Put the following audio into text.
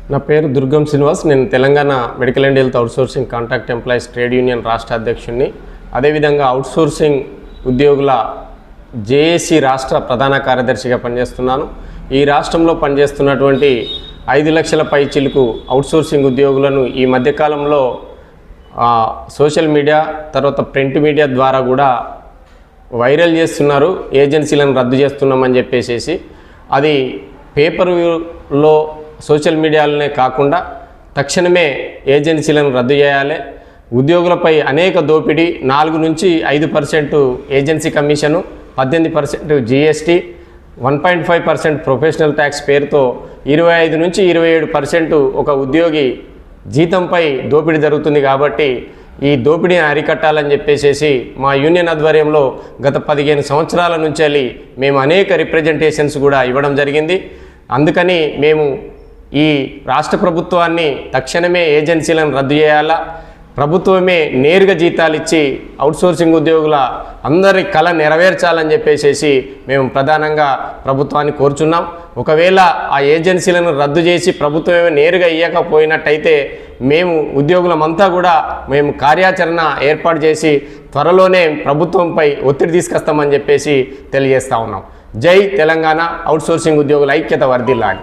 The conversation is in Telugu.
నా పేరు దుర్గం శ్రీనివాస్. నేను Telangana medical and health outsourcing contract employees trade union రాష్ట్ర అధ్యక్షుడిని. అదేవిధంగా అవుట్సోర్సింగ్ ఉద్యోగుల జేఏసీ రాష్ట్ర ప్రధాన కార్యదర్శిగా పనిచేస్తున్నాను. ఈ రాష్ట్రంలో పనిచేస్తున్నటువంటి 5 లక్షల పైచిలకు అవుట్సోర్సింగ్ ఉద్యోగులను ఈ మధ్యకాలంలో సోషల్ మీడియా తర్వాత ప్రింట్ మీడియా ద్వారా కూడా వైరల్ చేస్తున్నారు. ఏజెన్సీలను రద్దు చేస్తున్నామని చెప్పేసి అది పేపర్లో సోషల్ మీడియాలోనే కాకుండా తక్షణమే ఏజెన్సీలను రద్దు చేయాలి. ఉద్యోగులపై అనేక దోపిడీ, 4 నుంచి 5% agency commission, 18% GST, 1.5% professional tax పేరుతో 25 నుంచి 27% ఒక ఉద్యోగి జీతంపై దోపిడీ జరుగుతుంది. కాబట్టి ఈ దోపిడీని అరికట్టాలని చెప్పేసి మా యూనియన్ ఆధ్వర్యంలో గత 15 సంవత్సరాల నుంచి మేము అనేక రిప్రజెంటేషన్స్ కూడా ఇవ్వడం జరిగింది. అందుకని మేము ఈ రాష్ట్ర ప్రభుత్వాన్ని తక్షణమే ఏజెన్సీలను రద్దు చేయాలా, ప్రభుత్వమే నేరుగా జీతాలు ఇచ్చి అవుట్సోర్సింగ్ ఉద్యోగుల అందరి కళ నెరవేర్చాలని చెప్పేసి మేము ప్రధానంగా ప్రభుత్వాన్ని కోరుచున్నాం. ఒకవేళ ఆ ఏజెన్సీలను రద్దు చేసి ప్రభుత్వమే నేరుగా ఇవ్వకపోయినట్టయితే మేము ఉద్యోగులమంతా కూడా మేము కార్యాచరణ ఏర్పాటు చేసి త్వరలోనే ప్రభుత్వంపై ఒత్తిడి తీసుకొస్తామని చెప్పేసి తెలియజేస్తా ఉన్నాం. జై తెలంగాణ, అవుట్సోర్సింగ్ ఉద్యోగుల ఐక్యత వర్ధిల్లాలి.